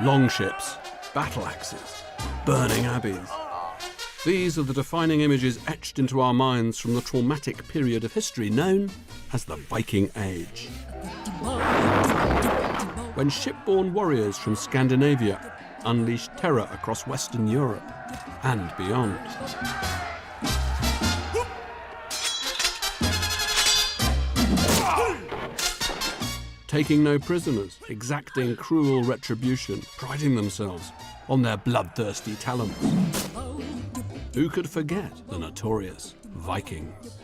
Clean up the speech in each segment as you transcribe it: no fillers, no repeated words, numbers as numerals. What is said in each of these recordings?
Longships, battle axes, burning abbeys. These are the defining images etched into our minds from the traumatic period of history known as the Viking Age. When shipborne warriors from Scandinavia unleashed terror across Western Europe and beyond. Taking no prisoners, exacting cruel retribution, priding themselves on their bloodthirsty talents. Who could forget the notorious Vikings?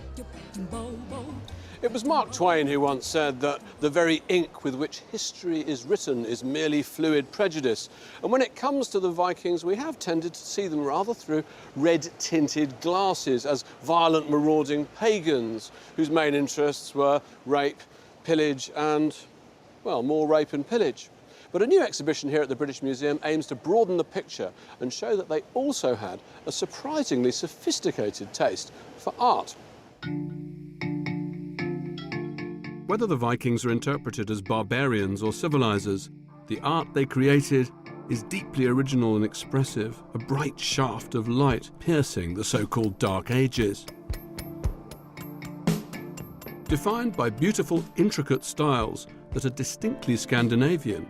It was Mark Twain who once said that the very ink with which history is written is merely fluid prejudice. And when it comes to the Vikings, we have tended to see them rather through red-tinted glasses as violent, marauding pagans whose main interests were rape, pillage and, well, more rape and pillage. But a new exhibition here at the British Museum aims to broaden the picture and show that they also had a surprisingly sophisticated taste for art. Whether the Vikings are interpreted as barbarians or civilizers, the art they created is deeply original and expressive, a bright shaft of light piercing the so-called Dark Ages. Defined by beautiful, intricate styles that are distinctly Scandinavian,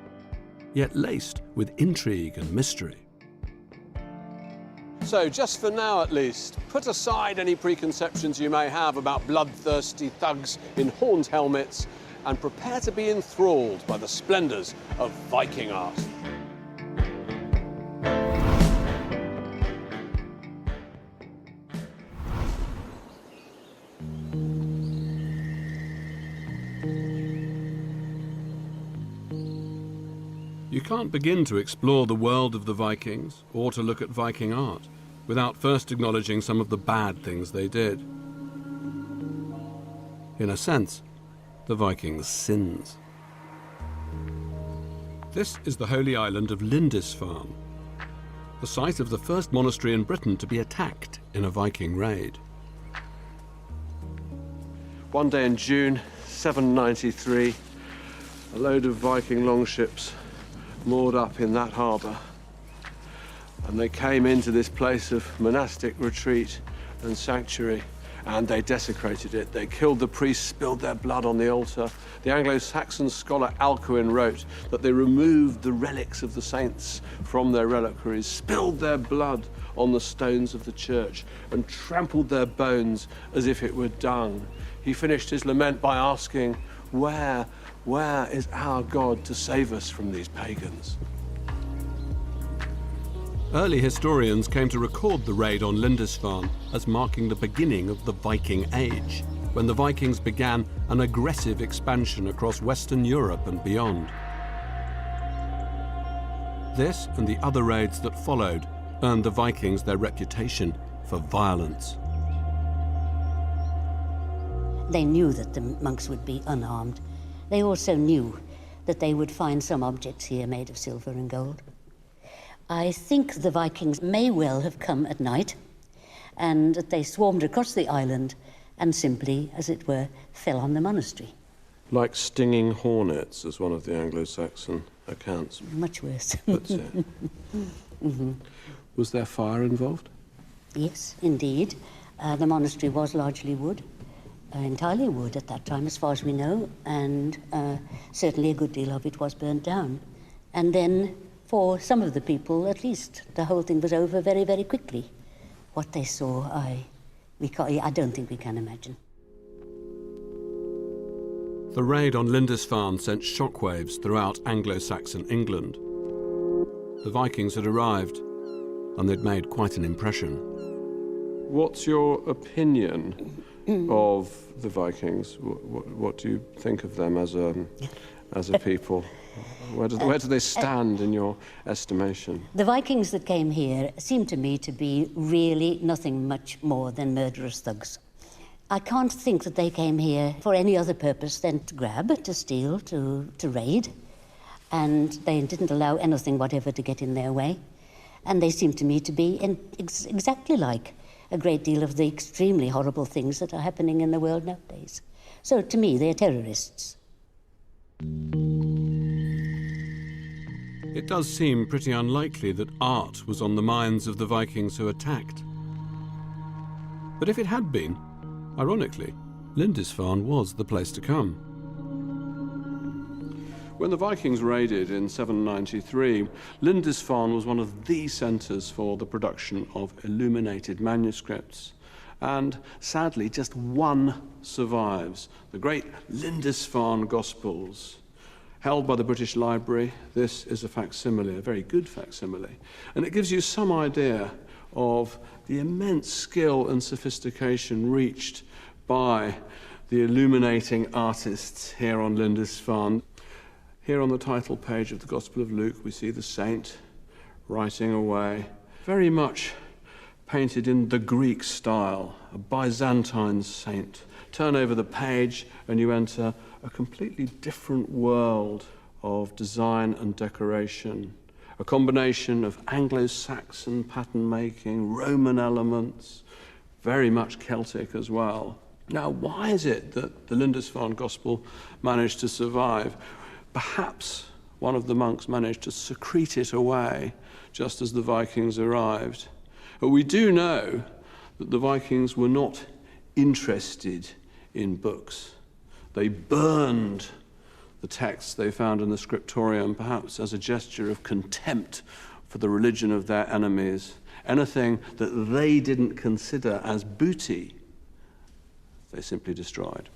yet laced with intrigue and mystery. So, just for now at least, put aside any preconceptions you may have about bloodthirsty thugs in horned helmets and prepare to be enthralled by the splendours of Viking art. You can't begin to explore the world of the Vikings or to look at Viking art without first acknowledging some of the bad things they did. In a sense, the Vikings' sins. This is the holy island of Lindisfarne, the site of the first monastery in Britain to be attacked in a Viking raid. One day in June 793, a load of Viking longships moored up in that harbour, and they came into this place of monastic retreat and sanctuary, and they desecrated it. They killed the priests, spilled their blood on the altar. The Anglo-Saxon scholar Alcuin wrote that they removed the relics of the saints from their reliquaries, spilled their blood on the stones of the church, and trampled their bones as if it were dung. He finished his lament by asking, where is our God to save us from these pagans? Early historians came to record the raid on Lindisfarne as marking the beginning of the Viking Age, when the Vikings began an aggressive expansion across Western Europe and beyond. This and the other raids that followed earned the Vikings their reputation for violence. They knew that the monks would be unarmed. They also knew that they would find some objects here made of silver and gold. I think the Vikings may well have come at night, and that they swarmed across the island and simply, as it were, fell on the monastery. Like stinging hornets, as one of the Anglo-Saxon accounts. Much worse. That's it. Mm-hmm. Was there fire involved? Yes, indeed. The monastery was largely wood. Entirely wood at that time, as far as we know, and certainly a good deal of it was burnt down. And then, for some of the people, at least, the whole thing was over very, very quickly. What they saw, I don't think we can imagine. The raid on Lindisfarne sent shockwaves throughout Anglo-Saxon England. The Vikings had arrived, and they'd made quite an impression. What's your opinion of the Vikings? What do you think of them as a people? Where do they stand in your estimation? The Vikings that came here seem to me to be really nothing much more than murderous thugs. I can't think that they came here for any other purpose than to grab, to steal, to raid. And they didn't allow anything whatever to get in their way. And they seem to me to be exactly like a great deal of the extremely horrible things that are happening in the world nowadays. So to me, they're terrorists. It does seem pretty unlikely that art was on the minds of the Vikings who attacked. But if it had been, ironically, Lindisfarne was the place to come. When the Vikings raided in 793, Lindisfarne was one of the centres for the production of illuminated manuscripts. And sadly, just one survives, the great Lindisfarne Gospels. Held by the British Library, this is a facsimile, a very good facsimile. And it gives you some idea of the immense skill and sophistication reached by the illuminating artists here on Lindisfarne. Here on the title page of the Gospel of Luke, we see the saint writing away, very much painted in the Greek style, a Byzantine saint. Turn over the page and you enter a completely different world of design and decoration, a combination of Anglo-Saxon pattern making, Roman elements, very much Celtic as well. Now, why is it that the Lindisfarne Gospel managed to survive? Perhaps one of the monks managed to secrete it away just as the Vikings arrived. But we do know that the Vikings were not interested in books. They burned the texts they found in the scriptorium, perhaps as a gesture of contempt for the religion of their enemies. Anything that they didn't consider as booty, they simply destroyed.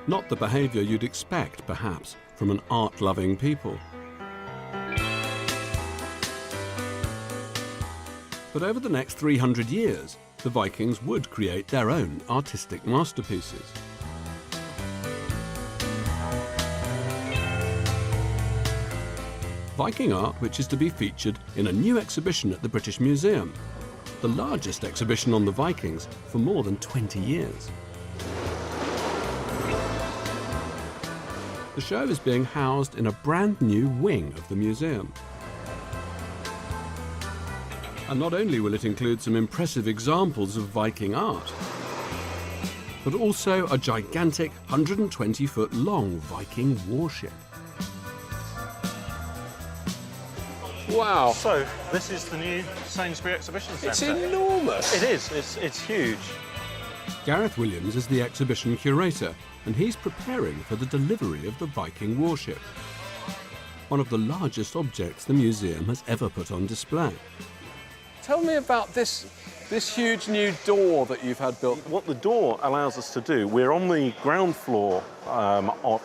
Not the behaviour you'd expect, perhaps, from an art-loving people. But over the next 300 years, the Vikings would create their own artistic masterpieces. Viking art, which is to be featured in a new exhibition at the British Museum, the largest exhibition on the Vikings for more than 20 years. The show is being housed in a brand new wing of the museum. And not only will it include some impressive examples of Viking art, but also a gigantic 120-foot-long Viking warship. Wow. So, this is the new Sainsbury Exhibition Centre. It's enormous. It is. It's huge. Gareth Williams is the exhibition curator, and he's preparing for the delivery of the Viking warship, one of the largest objects the museum has ever put on display. Tell me about this huge new door that you've had built. What the door allows us to do, we're on the ground floor,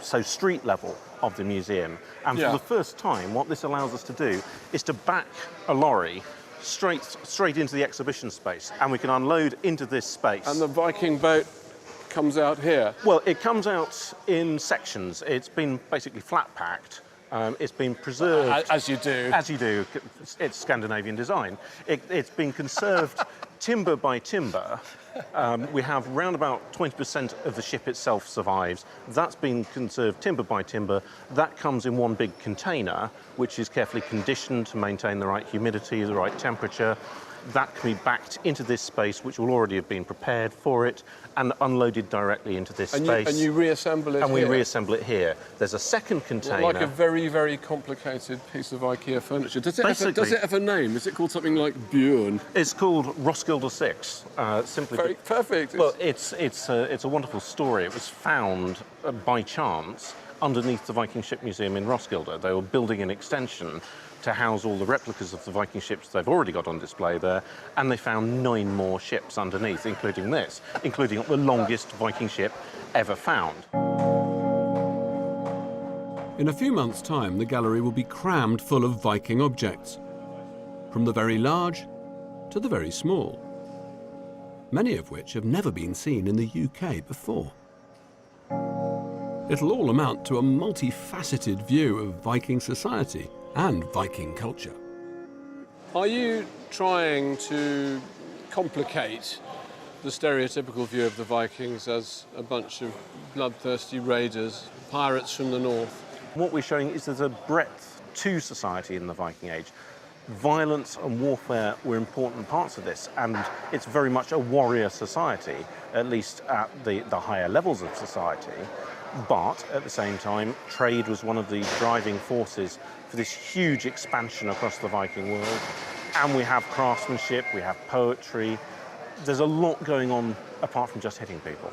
so street level of the museum. And for the first time, what this allows us to do is to back a lorry straight into the exhibition space, and we can unload into this space. And the Viking boat comes out here? Well, it comes out in sections. It's been basically flat packed. It's been preserved. As you do. As you do. It's Scandinavian design. It's been conserved timber by timber. We have round about 20% of the ship itself survives. That's been conserved timber by timber. That comes in one big container, which is carefully conditioned to maintain the right humidity, the right temperature. That can be backed into this space, which will already have been prepared for it, and unloaded directly into this space. And you reassemble it and here? we reassemble it here. There's a second container. Like a very, very complicated piece of IKEA furniture. Does it have a name? Is it called something like Björn? It's called Roskilde 6. Simply Perfect. Well, it's a wonderful story. It was found by chance underneath the Viking Ship Museum in Roskilde. They were building an extension to house all the replicas of the Viking ships they've already got on display there, and they found 9 more ships underneath, including this, including the longest Viking ship ever found. In a few months' time, the gallery will be crammed full of Viking objects, from the very large to the very small, many of which have never been seen in the UK before. It'll all amount to a multifaceted view of Viking society and Viking culture. Are you trying to complicate the stereotypical view of the Vikings as a bunch of bloodthirsty raiders, pirates from the north? What we're showing is there's a breadth to society in the Viking Age. Violence and warfare were important parts of this, and it's very much a warrior society. at least at the higher levels of society. But at the same time, trade was one of the driving forces for this huge expansion across the Viking world. And we have craftsmanship, we have poetry. There's a lot going on apart from just hitting people.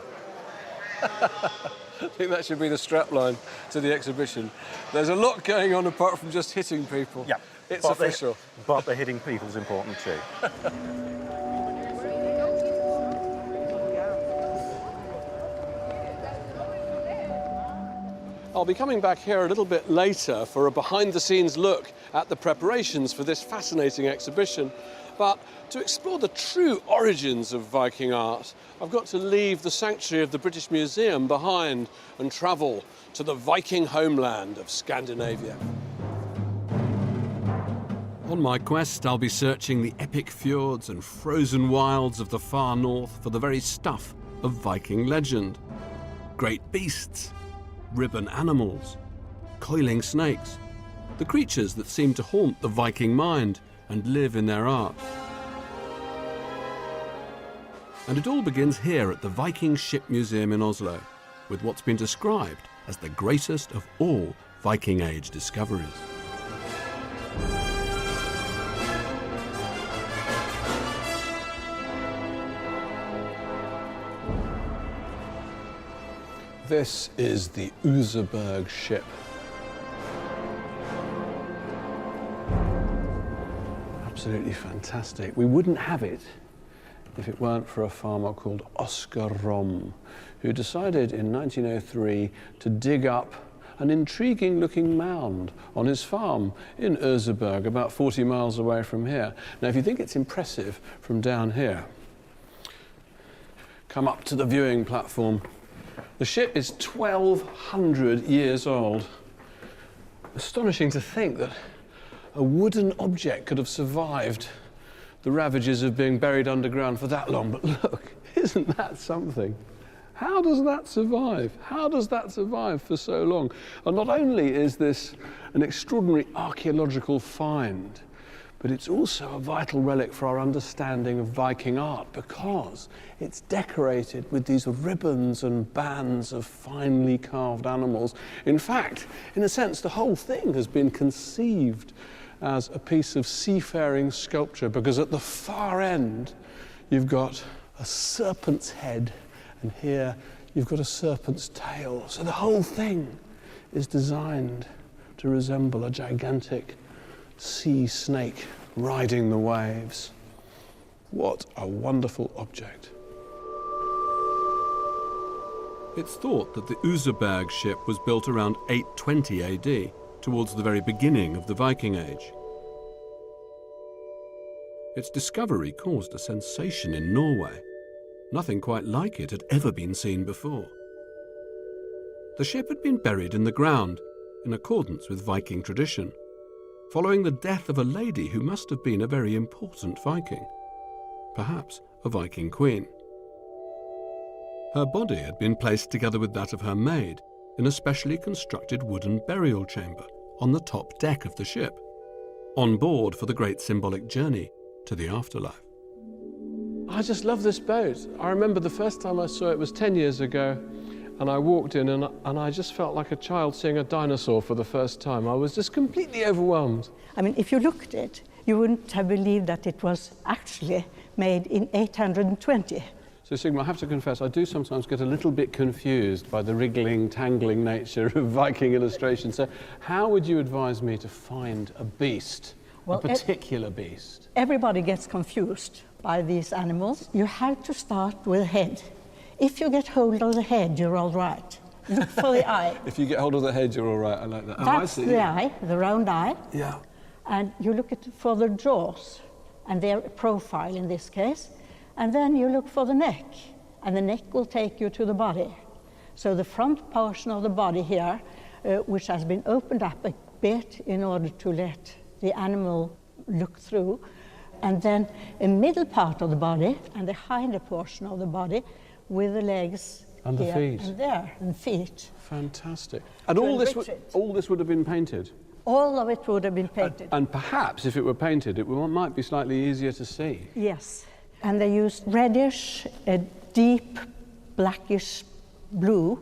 I think that should be the strapline to the exhibition. There's a lot going on apart from just hitting people. Yeah. It's official. But the hitting people is important too. I'll be coming back here a little bit later for a behind-the-scenes look at the preparations for this fascinating exhibition. But to explore the true origins of Viking art, I've got to leave the sanctuary of the British Museum behind and travel to the Viking homeland of Scandinavia. On my quest, I'll be searching the epic fjords and frozen wilds of the far north for the very stuff of Viking legend. Great beasts, ribbon animals, coiling snakes, the creatures that seem to haunt the Viking mind and live in their art. And it all begins here at the Viking Ship Museum in Oslo, with what's been described as the greatest of all Viking Age discoveries. This is the Oseberg ship. Absolutely fantastic. We wouldn't have it if it weren't for a farmer called Oscar Rom, who decided in 1903 to dig up an intriguing-looking mound on his farm in Oseberg, about 40 miles away from here. Now, if you think it's impressive from down here, come up to the viewing platform. The ship is 1,200 years old. Astonishing to think that a wooden object could have survived the ravages of being buried underground for that long. But look, isn't that something? How does that survive? How does that survive for so long? And not only is this an extraordinary archaeological find, but it's also a vital relic for our understanding of Viking art because it's decorated with these ribbons and bands of finely carved animals. In fact, in a sense, the whole thing has been conceived as a piece of seafaring sculpture because at the far end, you've got a serpent's head and here you've got a serpent's tail. So the whole thing is designed to resemble a gigantic sea snake riding the waves. What a wonderful object. It's thought that the Oseberg ship was built around 820 AD, towards the very beginning of the Viking Age. Its discovery caused a sensation in Norway. Nothing quite like it had ever been seen before. The ship had been buried in the ground, in accordance with Viking tradition, following the death of a lady who must have been a very important Viking, perhaps a Viking queen. Her body had been placed together with that of her maid in a specially constructed wooden burial chamber on the top deck of the ship, on board for the great symbolic journey to the afterlife. I just love this boat. I remember the first time I saw it was 10 years ago, and I walked in and I just felt like a child seeing a dinosaur for the first time. I was just completely overwhelmed. I mean, if you looked at it, you wouldn't have believed that it was actually made in 820. So Sigmar, I have to confess, I do sometimes get a little bit confused by the wriggling, tangling nature of Viking illustration. So how would you advise me to find a beast, a particular beast? Everybody gets confused by these animals. You have to start with the head. If you get hold of the head, you're all right. Look for the eye. If you get hold of the head, you're all right. I like that. That's the eye, the round eye. Yeah. And you look for the jaws and their profile in this case. And then you look for the neck, and the neck will take you to the body. So the front portion of the body here, which has been opened up a bit in order to let the animal look through, and then a middle part of the body and the hinder portion of the body with the legs and the here feet. And there, and feet. Fantastic. And all this would have been painted? All of it would have been painted. And perhaps if it were painted, it might be slightly easier to see. Yes. And they used reddish, deep blackish blue.